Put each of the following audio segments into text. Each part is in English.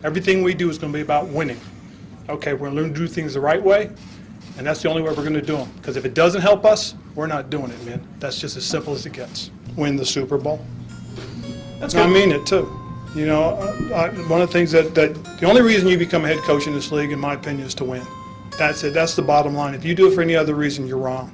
Everything we do is going to be about winning. Okay, we're going to learn to do things the right way, and that's the only way we're going to do them. Because if it doesn't help us, we're not doing it, man. That's just as simple as it gets. Win the Super Bowl. That's I good. mean it too. You know, one of the things that the only reason you become a head coach in this league, in my opinion, is to win. That's it. That's the bottom line. If you do it for any other reason, you're wrong.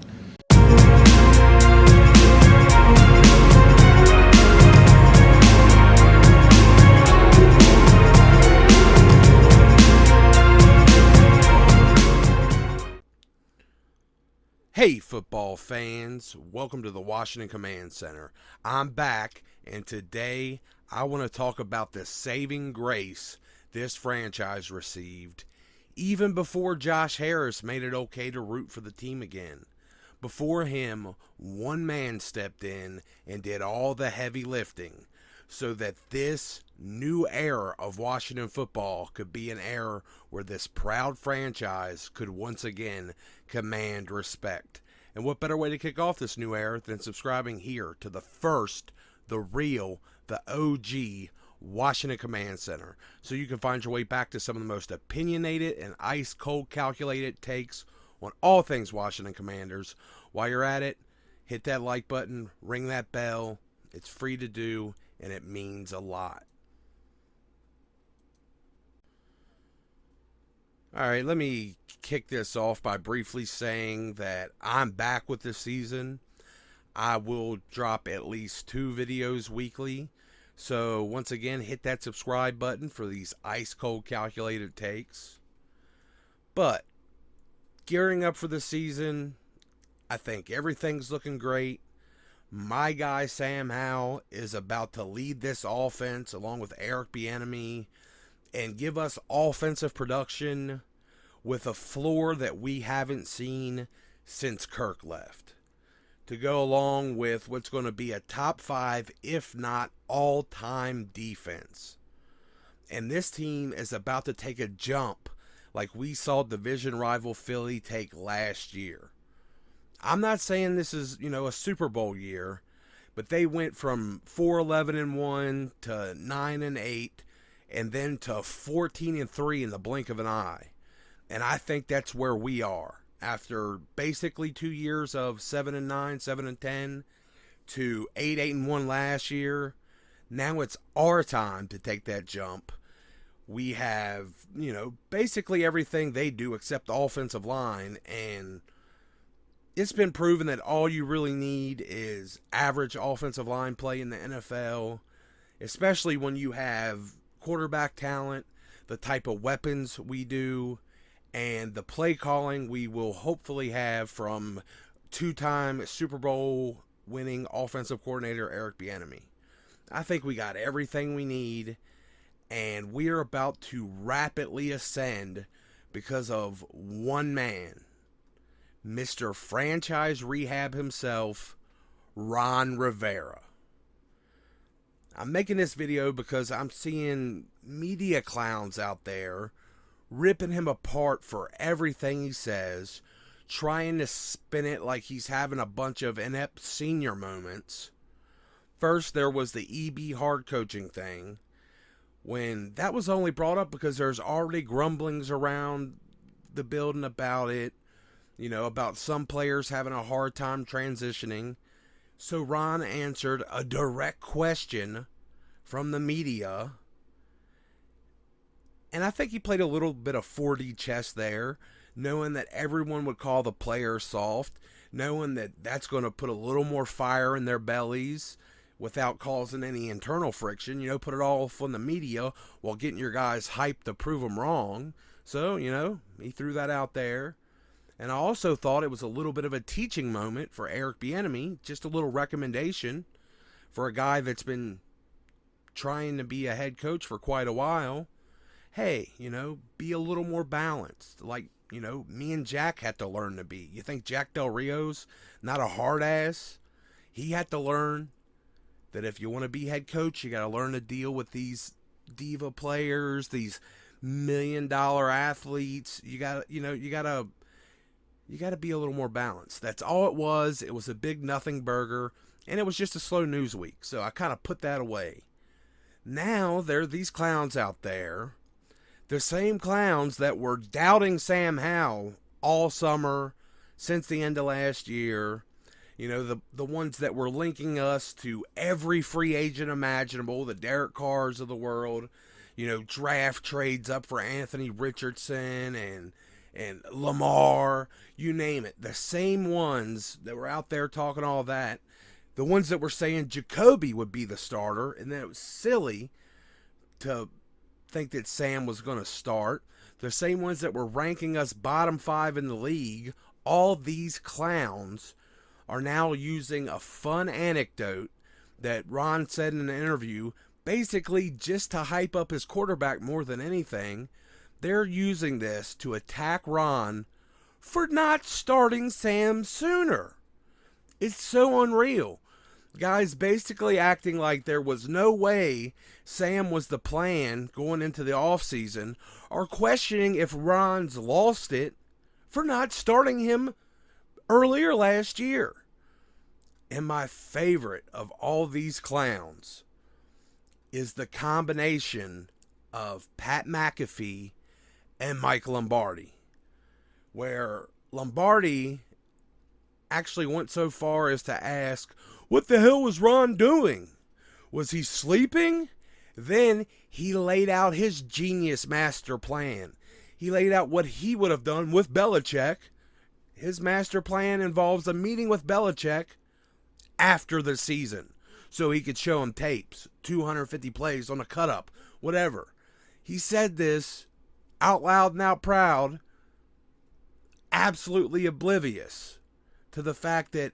Hey football fans, welcome to the Washington Command Center. I'm back, and today I want to talk about the saving grace this franchise received even before Josh Harris made it okay to root for the team again. Before him, one man stepped in and did all the heavy lifting so that this new era of Washington football could be an era where this proud franchise could once again command respect. And what better way to kick off this new era than subscribing here to the first, the real, the OG Washington Command Center, so you can find your way back to some of the most opinionated and ice-cold calculated takes on all things Washington Commanders. While you're at it, hit that like button, ring that bell. It's free to do, and it means a lot. All right, let me kick this off by briefly saying that I'm back with this season. I will drop at least 2 videos weekly. So once again, hit that subscribe button for these ice-cold calculated takes. But gearing up for the season, I think everything's looking great. My guy Sam Howell is about to lead this offense along with Eric Bieniemy and give us offensive production with a floor that we haven't seen since Kirk left, to go along with what's going to be a top 5, if not all-time defense. And this team is about to take a jump like we saw division rival Philly take last year. I'm not saying this is, a Super Bowl year, but they went from 4-11-1 to 9-8 and then to 14-3 in the blink of an eye. And I think that's where we are. After basically 2 years of 7-9, 7-10 to 8-1 last year, now it's our time to take that jump. We have, basically everything they do except the offensive line, and it's been proven that all you really need is average offensive line play in the NFL, especially when you have quarterback talent, the type of weapons we do, and the play calling we will hopefully have from 2-time Super Bowl winning offensive coordinator Eric Bieniemy. I think we got everything we need, and we are about to rapidly ascend because of one man, Mr. Franchise Rehab himself, Ron Rivera. I'm making this video because I'm seeing media clowns out there ripping him apart for everything he says, trying to spin it like he's having a bunch of inept senior moments. First, there was the EB hard coaching thing, when that was only brought up because there's already grumblings around the building about it, about some players having a hard time transitioning. So Ron answered a direct question from the media, and I think he played a little bit of 4D chess there, knowing that everyone would call the players soft, knowing that that's going to put a little more fire in their bellies without causing any internal friction. Put it all on the media while getting your guys hyped to prove them wrong. So, he threw that out there. And I also thought it was a little bit of a teaching moment for Eric Bieniemy, just a little recommendation for a guy that's been trying to be a head coach for quite a while. Hey, be a little more balanced, like, me and Jack had to learn to be. You think Jack Del Rio's not a hard ass? He had to learn that if you want to be head coach, you got to learn to deal with these diva players, these $1 million athletes. You got to be a little more balanced. That's all it was. It was a big nothing burger, and it was just a slow news week. So I kind of put that away. Now there are these clowns out there The same clowns that were doubting Sam Howell all summer since the end of last year, the ones that were linking us to every free agent imaginable, the Derek Carrs of the world, draft trades up for Anthony Richardson and Lamar, you name it. The same ones that were out there talking all that, the ones that were saying Jacoby would be the starter, and then it was silly to think that Sam was going to start. The same ones that were ranking us bottom 5 in the league, all these clowns are now using a fun anecdote that Ron said in an interview, basically just to hype up his quarterback more than anything. They're using this to attack Ron for not starting Sam sooner. It's so unreal. Guys basically acting like there was no way Sam was the plan going into the offseason, or questioning if Ron's lost it for not starting him earlier last year. And my favorite of all these clowns is the combination of Pat McAfee and Mike Lombardi, where Lombardi actually went so far as to ask, what the hell was Ron doing? Was he sleeping? Then he laid out his genius master plan. He laid out what he would have done with Belichick. His master plan involves a meeting with Belichick after the season, so he could show him tapes, 250 plays on a cut-up, whatever. He said this out loud and out proud, absolutely oblivious to the fact that,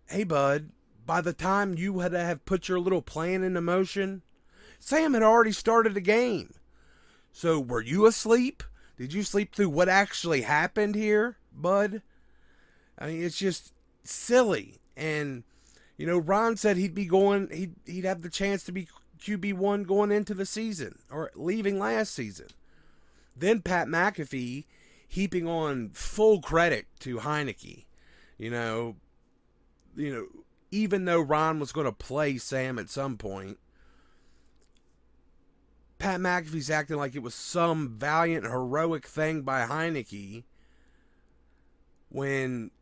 hey bud, by the time you had to have put your little plan into motion, Sam had already started the game. So were you asleep? Did you sleep through what actually happened here, bud? I mean, it's just silly. And, Ron said he'd have the chance to be QB1 going into the season, or leaving last season. Then Pat McAfee heaping on full credit to Heineke. Even though Ron was going to play Sam at some point, Pat McAfee's acting like it was some valiant, heroic thing by Heineke when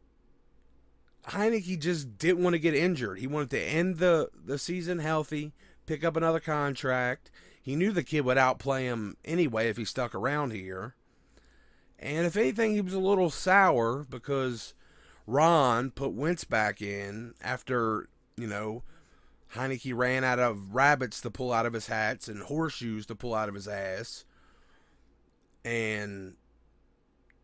Heineke just didn't want to get injured. He wanted to end the season healthy, pick up another contract. He knew the kid would outplay him anyway if he stuck around here. And if anything, he was a little sour because Ron put Wentz back in after, Heineke ran out of rabbits to pull out of his hats and horseshoes to pull out of his ass. And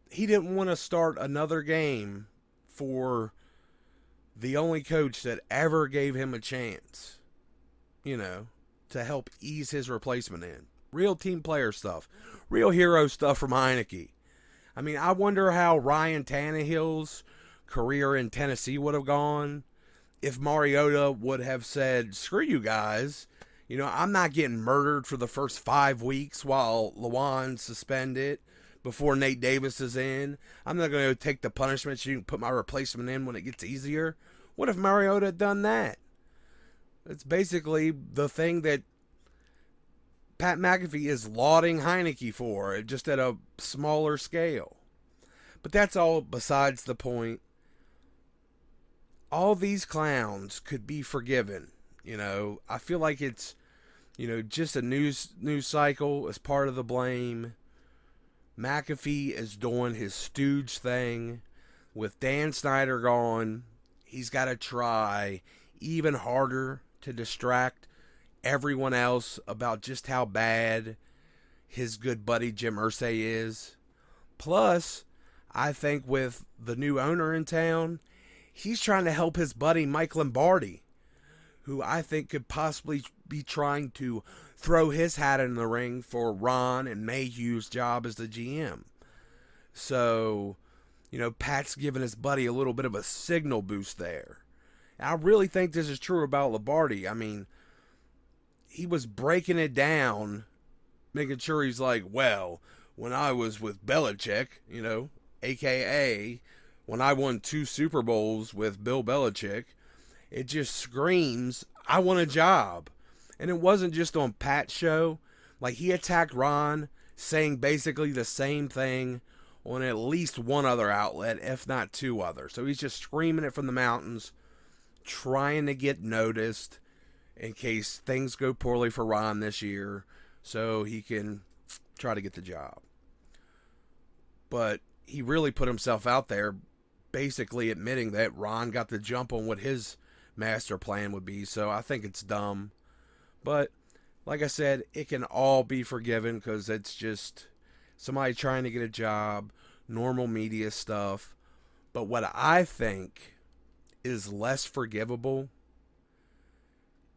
he didn't want to start another game for the only coach that ever gave him a chance, to help ease his replacement in. Real team player stuff. Real hero stuff from Heineke. I mean, I wonder how Ryan Tannehill's career in Tennessee would have gone if Mariota would have said, screw you guys. I'm not getting murdered for the first 5 weeks while Lawan's suspended before Nate Davis is in. I'm not going to take the punishment so you can put my replacement in when it gets easier. What if Mariota had done that? It's basically the thing that Pat McAfee is lauding Heineke for, just at a smaller scale. But that's all besides the point. All these clowns could be forgiven. I feel like it's, just a news cycle as part of the blame. McAfee is doing his stooge thing. With Dan Snyder gone, he's got to try even harder to distract everyone else about just how bad his good buddy Jim Irsay is. Plus, I think with the new owner in town, he's trying to help his buddy Mike Lombardi, who I think could possibly be trying to throw his hat in the ring for Ron and Mayhew's job as the GM. So, Pat's giving his buddy a little bit of a signal boost there. And I really think this is true about Lombardi. I mean, he was breaking it down, making sure he's like, well, when I was with Belichick, a.k.a. when I won 2 Super Bowls with Bill Belichick, it just screams, I want a job. And it wasn't just on Pat's show, Like, he attacked Ron saying basically the same thing on at least one other outlet, if not two others. So he's just screaming it from the mountains, trying to get noticed in case things go poorly for Ron this year so he can try to get the job. But he really put himself out there basically admitting that Ron got the jump on what his master plan would be. So I think it's dumb. But like I said, it can all be forgiven because it's just somebody trying to get a job, normal media stuff. But what I think is less forgivable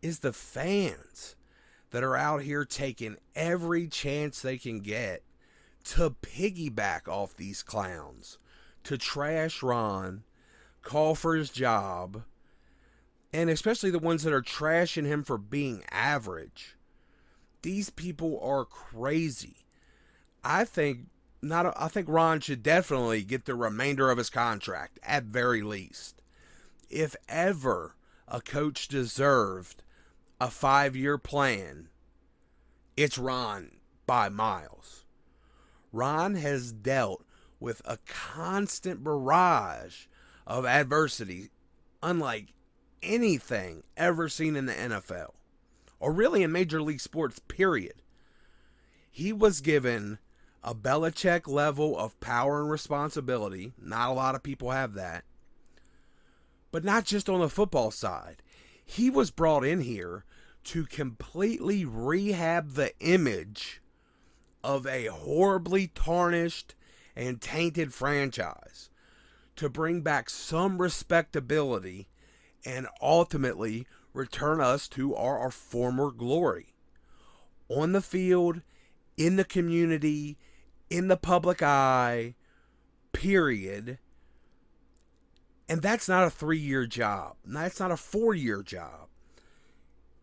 is the fans that are out here taking every chance they can get to piggyback off these clowns, to trash Ron, call for his job, and especially the ones that are trashing him for being average. These people are crazy. I think Ron should definitely get the remainder of his contract at very least. If ever a coach deserved a 5-year plan, it's Ron by miles. Ron has dealt with a constant barrage of adversity unlike anything ever seen in the NFL, or really in Major League Sports, period. He was given a Belichick level of power and responsibility. Not a lot of people have that. But not just on the football side. He was brought in here to completely rehab the image of a horribly tarnished and tainted franchise, to bring back some respectability and ultimately return us to our former glory. On the field, in the community, in the public eye, period. And that's not a 3-year job. That's not a 4-year job.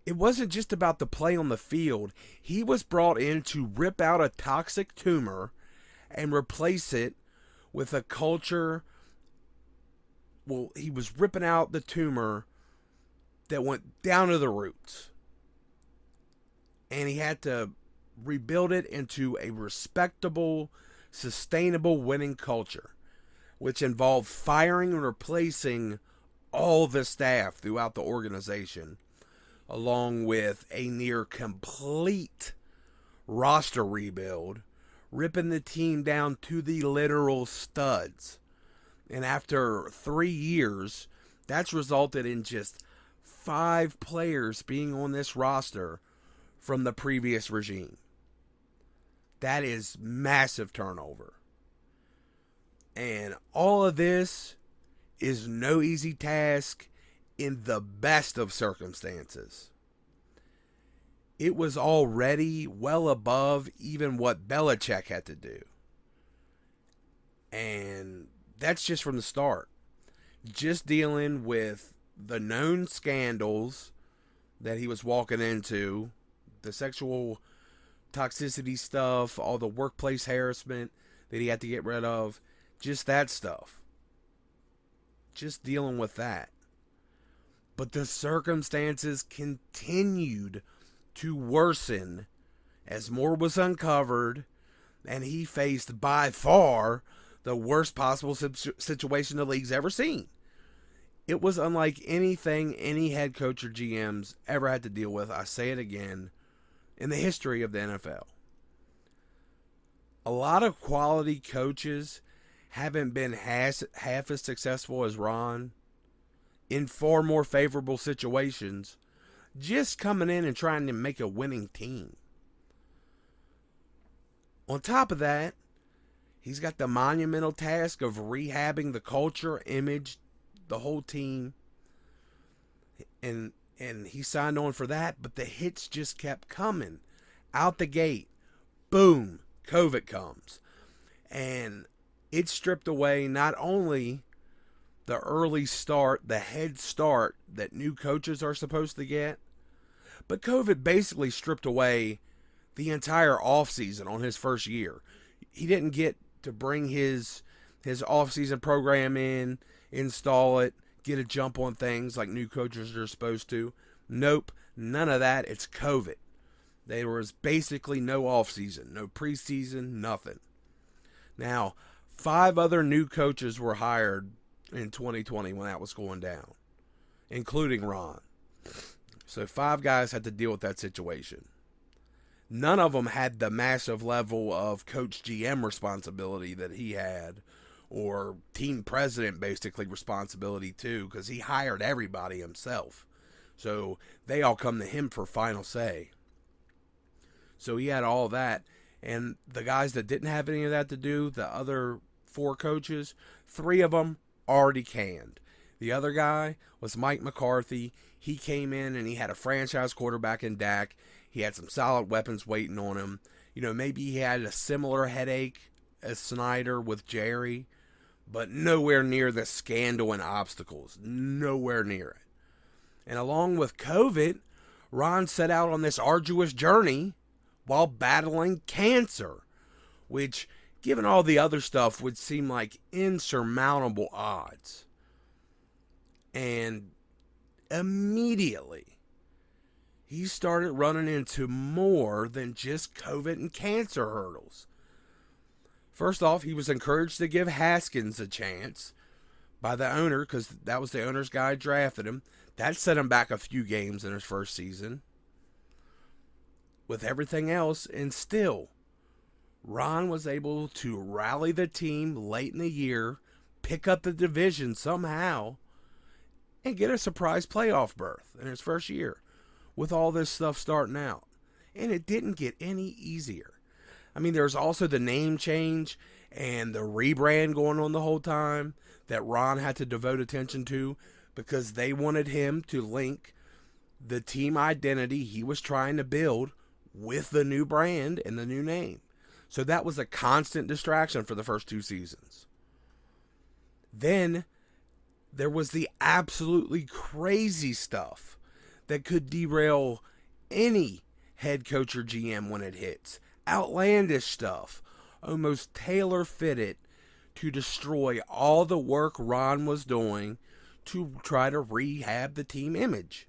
It wasn't just about the play on the field. He was brought in to rip out a toxic tumor and replace it with a culture. Well, he was ripping out the tumor that went down to the roots. And he had to rebuild it into a respectable, sustainable winning culture, which involved firing and replacing all the staff throughout the organization, along with a near complete roster rebuild, ripping the team down to the literal studs. And after 3 years, that's resulted in just 5 players being on this roster from the previous regime. That is massive turnover. And all of this is no easy task in the best of circumstances. It was already well above even what Belichick had to do. And that's just from the start. Just dealing with the known scandals that he was walking into, the sexual toxicity stuff, all the workplace harassment that he had to get rid of, just that stuff. Just dealing with that. But the circumstances continued to worsen as more was uncovered, and he faced by far the worst possible situation the league's ever seen. It was unlike anything any head coach or GMs ever had to deal with, I say it again, in the history of the NFL. A lot of quality coaches haven't been half as successful as Ron in far more favorable situations, just coming in and trying to make a winning team. On top of that, he's got the monumental task of rehabbing the culture, image, the whole team. And he signed on for that, but the hits just kept coming. Out the gate, boom, COVID comes. And it stripped away not only the early start, the head start that new coaches are supposed to get, but COVID basically stripped away the entire offseason on his first year. He didn't get to bring his offseason program in, install it, get a jump on things like new coaches are supposed to. Nope, none of that. It's COVID. There was basically no offseason, no preseason, nothing. Now, 5 other new coaches were hired in 2020 when that was going down, including Ron. So 5 guys had to deal with that situation. None of them had the massive level of coach GM responsibility that he had, or team president basically responsibility too, because he hired everybody himself. So they all come to him for final say. So he had all that. And the guys that didn't have any of that to do, the other 4 coaches, 3 of them already canned. The other guy was Mike McCarthy. He came in and he had a franchise quarterback in Dak. He had some solid weapons waiting on him. You know, maybe he had a similar headache as Snyder with Jerry, but nowhere near the scandal and obstacles. Nowhere near it. And along with COVID, Ron set out on this arduous journey while battling cancer, which, given all the other stuff, would seem like insurmountable odds. And immediately, he started running into more than just COVID and cancer hurdles. First off, he was encouraged to give Haskins a chance by the owner, because that was the owner's guy who drafted him. That set him back a few games in his first season. With everything else, and still, Ron was able to rally the team late in the year, pick up the division somehow, and get a surprise playoff berth in his first year with all this stuff starting out. And it didn't get any easier. I mean, there's also the name change and the rebrand going on the whole time that Ron had to devote attention to, because they wanted him to link the team identity he was trying to build with the new brand and the new name. So that was a constant distraction for the first 2 seasons. Then there was the absolutely crazy stuff that could derail any head coach or GM when it hits. Outlandish stuff, almost tailor-fitted to destroy all the work Ron was doing to try to rehab the team image.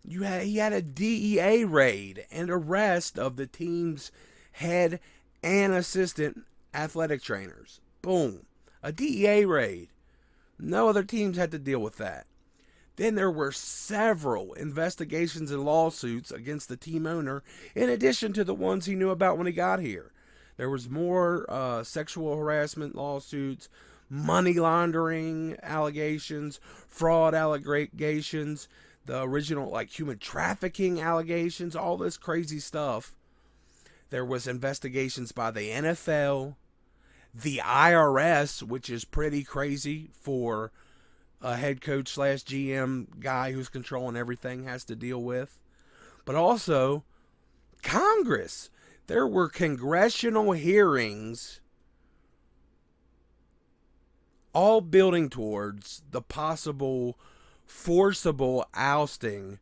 He had a DEA raid and arrest of the team's head and assistant athletic trainers. Boom. A DEA raid. No other teams had to deal with that. Then there were several investigations and lawsuits against the team owner, in addition to the ones he knew about when he got here. There was more sexual harassment lawsuits, money laundering allegations, fraud allegations, the original human trafficking allegations, all this crazy stuff. There was investigations by the NFL, the IRS, which is pretty crazy for a head coach / GM guy who's controlling everything has to deal with. But also Congress. There were congressional hearings all building towards the possible forcible ousting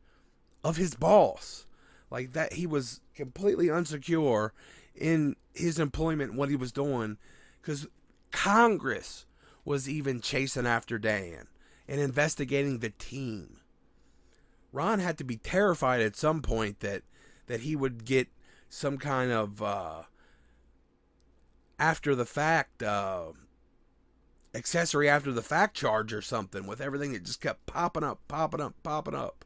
of his boss. Like that, he was completely insecure in his employment, what he was doing, because Congress was even chasing after Dan and investigating the team. Ron had to be terrified at some point that he would get some kind of after the fact accessory after the fact charge or something, with everything that just kept popping up.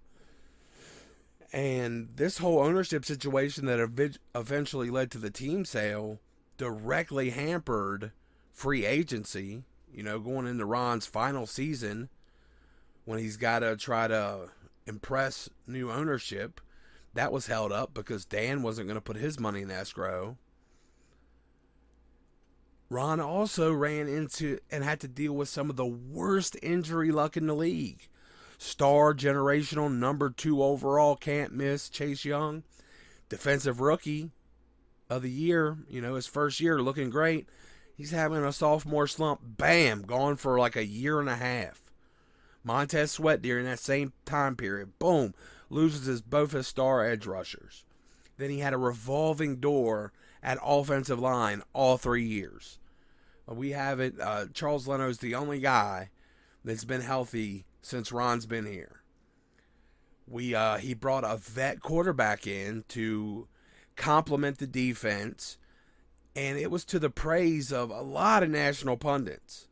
And this whole ownership situation that eventually led to the team sale directly hampered free agency, going into Ron's final season when he's got to try to impress new ownership. That was held up because Dan wasn't going to put his money in escrow. Ron also ran into and had to deal with some of the worst injury luck in the league. Star generational number 2 overall can't miss Chase Young, defensive rookie of the year, his first year looking great. He's having a sophomore slump. Bam, gone for like a year and a half. Montez Sweat during that same time period, boom, loses both his star edge rushers. Then he had a revolving door at offensive line all 3 years. We have it. Charles Leno's the only guy that's been healthy since Ron's been here. He brought a vet quarterback in to complement the defense, and it was to the praise of a lot of national pundits.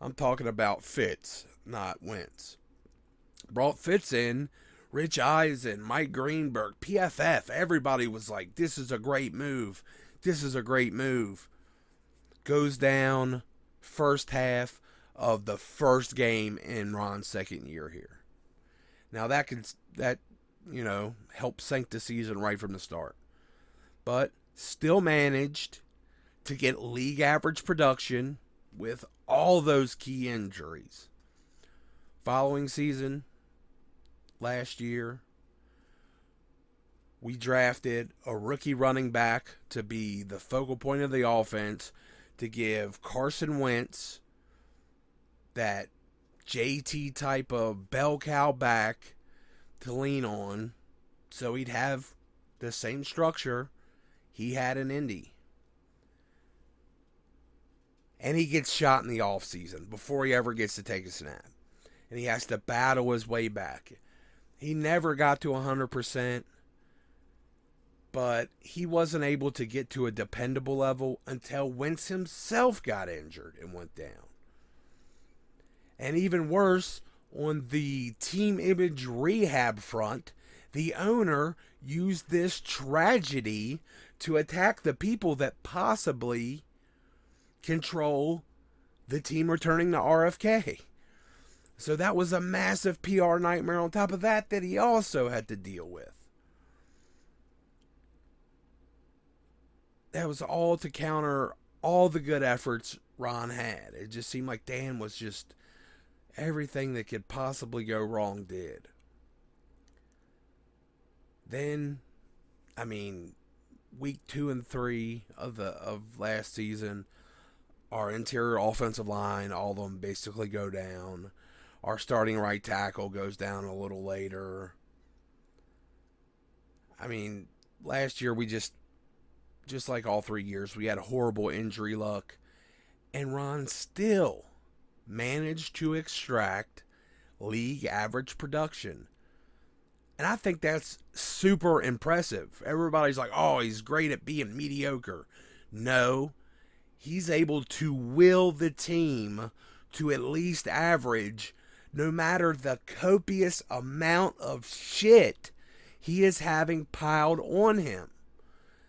I'm talking about Fitz, not Wentz. Brought Fitz in, Rich Eisen, Mike Greenberg, PFF. Everybody was like, this is a great move. This is a great move. Goes down first half of the first game in Ron's second year here. Now that helped sink the season right from the start. But still managed to get league average production with all those key injuries. Following season, last year, we drafted a rookie running back to be the focal point of the offense, to give Carson Wentz that JT type of bell cow back to lean on, so he'd have the same structure he had in Indy. And he gets shot in the offseason before he ever gets to take a snap. And he has to battle his way back. He never got to 100%, but he wasn't able to get to a dependable level until Wentz himself got injured and went down. And even worse, on the team image rehab front, the owner used this tragedy to attack the people that possibly control the team returning to RFK. So that was a massive PR nightmare on top of that he also had to deal with. That was all to counter all the good efforts Ron had. It just seemed like Dan was just everything that could possibly go wrong did. Then, week 2 and 3 of last season, our interior offensive line, all of them basically go down. Our starting right tackle goes down a little later. Last year we just like all 3 years, we had horrible injury luck. And Ron still managed to extract league average production. And I think that's super impressive. Everybody's like, oh, he's great at being mediocre. No, he's able to will the team to at least average, no matter the copious amount of shit he is having piled on him.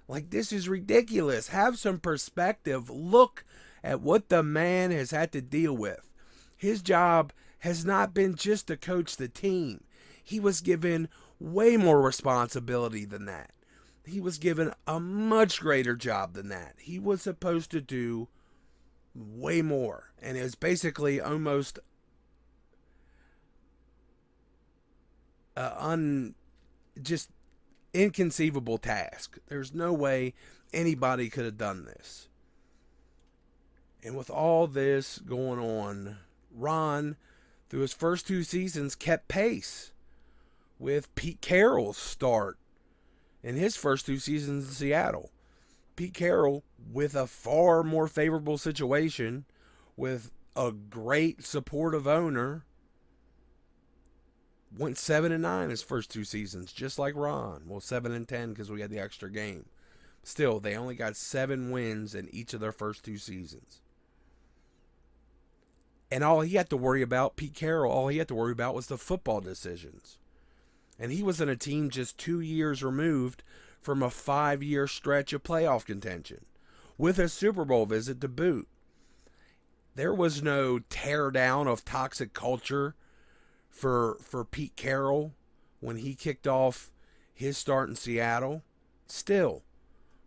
Like, this is ridiculous. Have some perspective. Look at what the man has had to deal with. His job has not been just to coach the team. He was given way more responsibility than that. He was given a much greater job than that. He was supposed to do way more. And it was basically almost just inconceivable task. There's no way anybody could have done this. And with all this going on, Ron, through his first 2 seasons, kept pace with Pete Carroll's start in his first 2 seasons in Seattle. Pete Carroll, with a far more favorable situation, with a great supportive owner, went 7-9 his first 2 seasons, just like Ron. Well, 7-10 because we had the extra game. Still, they only got 7 wins in each of their first 2 seasons. And all he had to worry about, Pete Carroll, all he had to worry about was the football decisions. And he was in a team just 2 years removed from a 5-year stretch of playoff contention, with a Super Bowl visit to boot. There was no tear down of toxic culture for Pete Carroll when he kicked off his start in Seattle. Still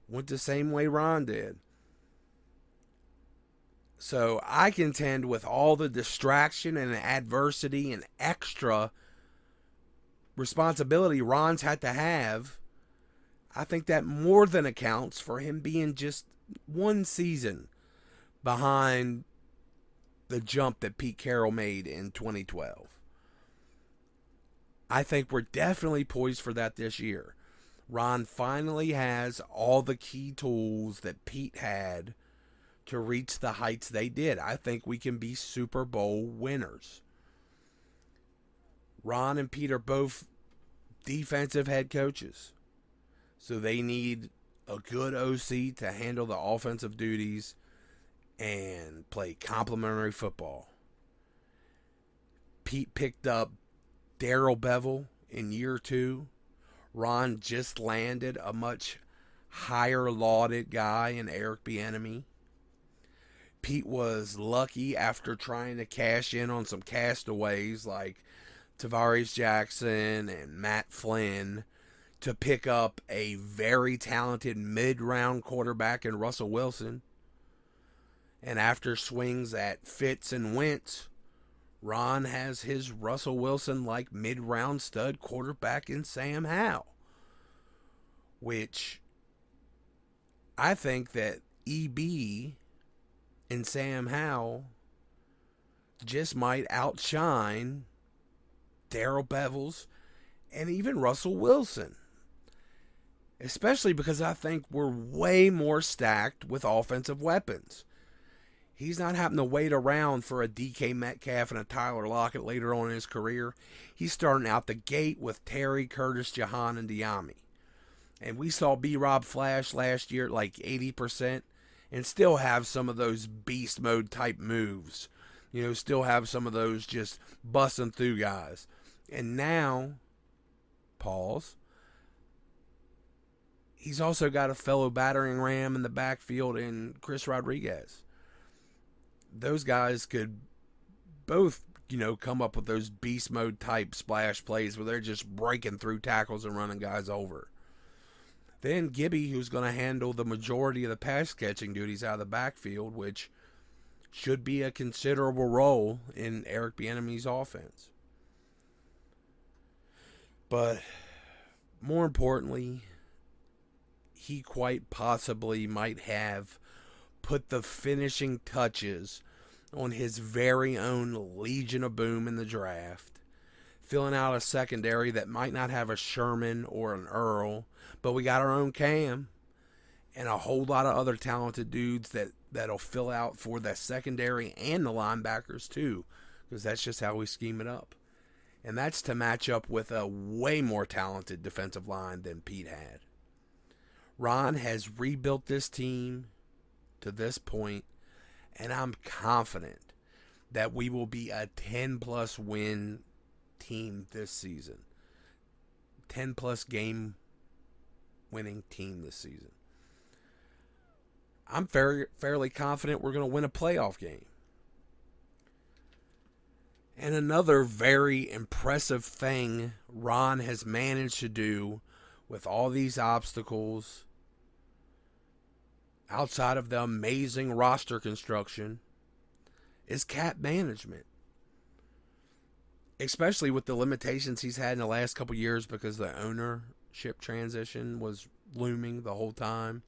went the same way Ron did. So I contend, with all the distraction and adversity and extra responsibility Ron's had to have, I think that more than accounts for him being just 1 season behind the jump that Pete Carroll made in 2012. I think we're definitely poised for that this year. Ron finally has all the key tools that Pete had to reach the heights they did. I think we can be Super Bowl winners. Ron and Pete are both defensive head coaches. So they need a good OC to handle the offensive duties and play complementary football. Pete picked up Darrell Bevel in year 2. Ron just landed a much higher lauded guy in Eric Bieniemy. Pete was lucky after trying to cash in on some castaways like Tavares Jackson and Matt Flynn to pick up a very talented mid-round quarterback in Russell Wilson. And after swings at Fitz and Wentz, Ron has his Russell Wilson-like mid-round stud quarterback in Sam Howell. Which I think that EB and Sam Howell just might outshine Darrell Bevels and even Russell Wilson. Especially because I think we're way more stacked with offensive weapons. He's not having to wait around for a DK Metcalf and a Tyler Lockett later on in his career. He's starting out the gate with Terry, Curtis, Jahan, and Diami. And we saw B-Rob flash last year at like 80% and still have some of those beast mode type moves. You know, still have some of those just busting through guys. And now, pause, he's also got a fellow battering ram in the backfield in Chris Rodriguez. Those guys could both, you know, come up with those beast mode type splash plays where they're just breaking through tackles and running guys over. Then Gibby, who's going to handle the majority of the pass catching duties out of the backfield, which should be a considerable role in Eric Bieniemy's offense. But more importantly, he quite possibly might have put the finishing touches on his very own Legion of Boom in the draft, filling out a secondary that might not have a Sherman or an Earl, but we got our own Cam and a whole lot of other talented dudes that'll fill out for the secondary and the linebackers too, because that's just how we scheme it up. And that's to match up with a way more talented defensive line than Pete had. Ron has rebuilt this team to this point, and I'm confident that we will be a 10-plus win team this season. 10-plus game winning team this season. I'm fairly confident we're going to win a playoff game. And another very impressive thing Ron has managed to do with all these obstacles, outside of the amazing roster construction, is cap management. Especially with the limitations he's had in the last couple years because the ownership transition was looming the whole time.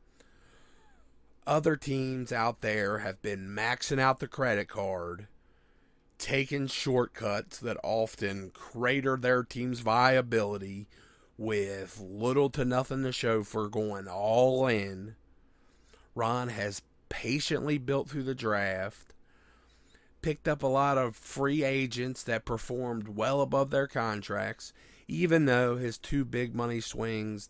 Other teams out there have been maxing out the credit card, taking shortcuts that often crater their team's viability with little to nothing to show for going all in. Ron has patiently built through the draft, picked up a lot of free agents that performed well above their contracts, even though his the two big money swings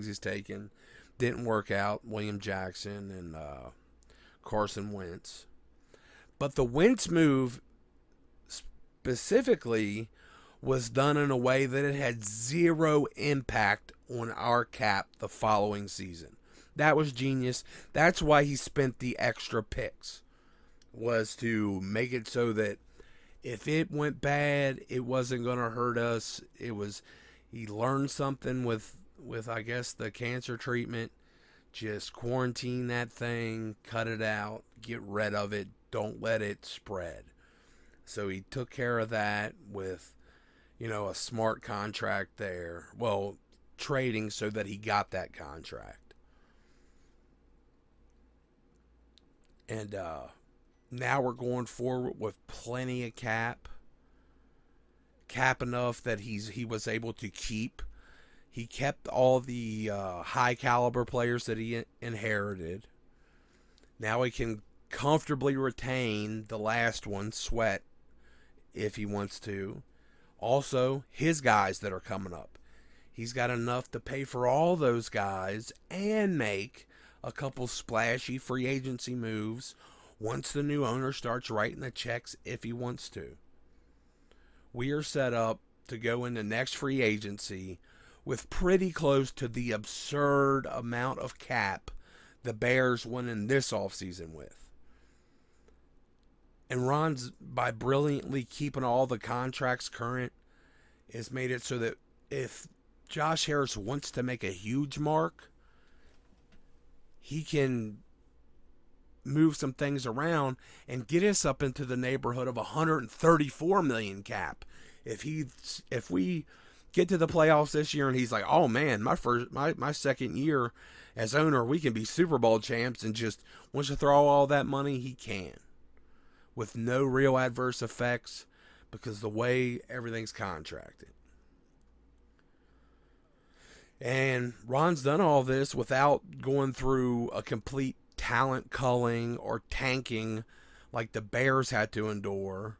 he's taken didn't work out, William Jackson and Carson Wentz. But the Wentz move specifically was done in a way that it had zero impact on our cap the following season. That was genius. That's why he spent the extra picks, was to make it so that if it went bad, it wasn't going to hurt us. He learned something with I guess the cancer treatment. Just quarantine that thing, cut it out, get rid of it, don't let it spread. So he took care of that with, a smart contract there. Well, trading so that he got that contract. And now we're going forward with plenty of cap enough that he was able to keep. He kept all the high caliber players that he inherited. Now he can comfortably retain the last one, Sweat, if he wants to. Also, his guys that are coming up. He's got enough to pay for all those guys and make a couple splashy free agency moves once the new owner starts writing the checks if he wants to. We are set up to go into next free agency with pretty close to the absurd amount of cap the Bears went in this offseason with. And Ron's, by brilliantly keeping all the contracts current, has made it so that if Josh Harris wants to make a huge mark, he can move some things around and get us up into the neighborhood of 134 million cap. If we get to the playoffs this year and he's like, oh man, my second year as owner, we can be Super Bowl champs, and just wants to throw all that money, he can, with no real adverse effects because the way everything's contracted. And Ron's done all this without going through a complete talent culling or tanking like the Bears had to endure.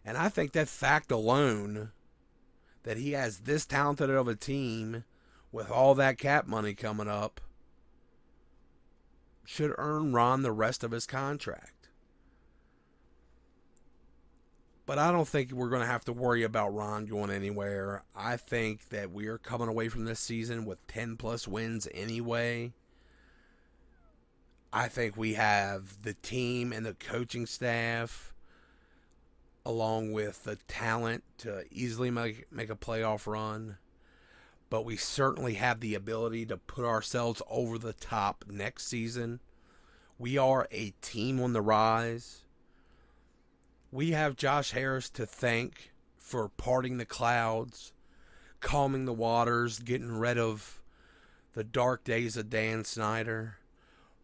And I think that fact alone, that he has this talented of a team with all that cap money coming up, should earn Ron the rest of his contract. But I don't think we're going to have to worry about Ron going anywhere. I think that we are coming away from this season with 10 plus wins anyway. I think we have the team and the coaching staff, along with the talent, to easily make a playoff run. But we certainly have the ability to put ourselves over the top next season. We are a team on the rise. We have Josh Harris to thank for parting the clouds, calming the waters, getting rid of the dark days of Dan Snyder.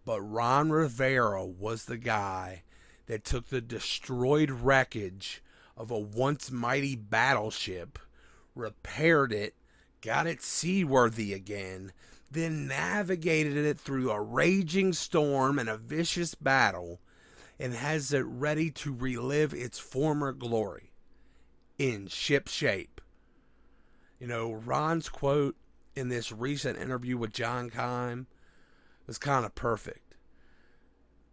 But Ron Rivera was the guy that took the destroyed wreckage of a once mighty battleship, repaired it, got it seaworthy again, then navigated it through a raging storm and a vicious battle, and has it ready to relive its former glory in ship shape. You know, Ron's quote in this recent interview with John Keim was kind of perfect.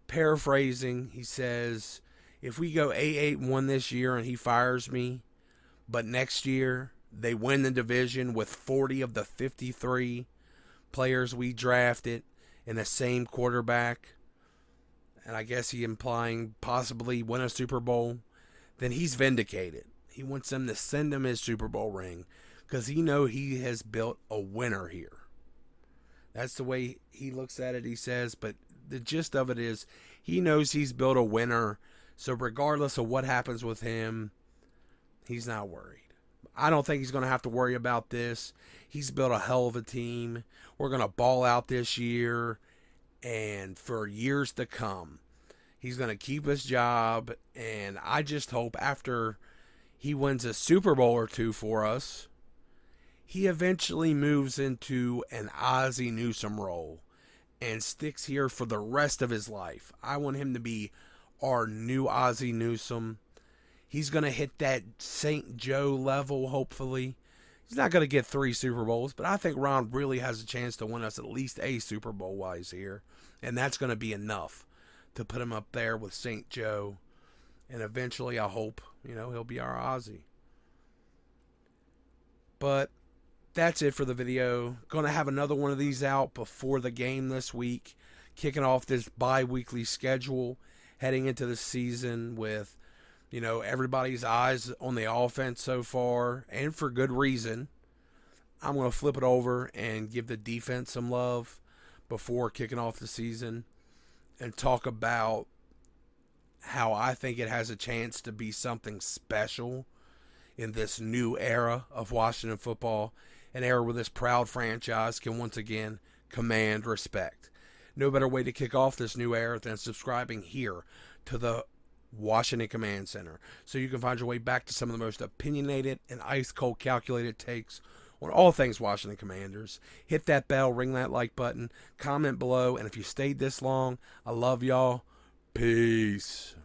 Paraphrasing, he says, if we go 8-1 this year and he fires me, but next year they win the division with 40 of the 53 players we drafted and the same quarterback, and I guess he implying possibly win a Super Bowl, then he's vindicated. He wants them to send him his Super Bowl ring because he knows he has built a winner here. That's the way he looks at it, he says, but the gist of it is he knows he's built a winner, so regardless of what happens with him, he's not worried. I don't think he's going to have to worry about this. He's built a hell of a team. We're going to ball out this year and for years to come. He's going to keep his job, and I just hope after he wins a Super Bowl or two for us, he eventually moves into an Ozzie Newsome role and sticks here for the rest of his life. I want him to be our new Ozzie Newsome. He's going to hit that St. Joe level, hopefully. He's not going to get 3 Super Bowls, but I think Ron really has a chance to win us at least a Super Bowl while he's here. And that's going to be enough to put him up there with St. Joe. And eventually, I hope, he'll be our Ozzie. But that's it for the video. Going to have another one of these out before the game this week. Kicking off this bi-weekly schedule. Heading into the season with, everybody's eyes on the offense so far. And for good reason. I'm going to flip it over and give the defense some love before kicking off the season. And talk about how I think it has a chance to be something special in this new era of Washington football. An era where this proud franchise can once again command respect. No better way to kick off this new era than subscribing here to the Washington Command Center, so you can find your way back to some of the most opinionated and ice-cold calculated takes on all things Washington Commanders. Hit that bell, ring that like button, comment below, and if you stayed this long, I love y'all. Peace.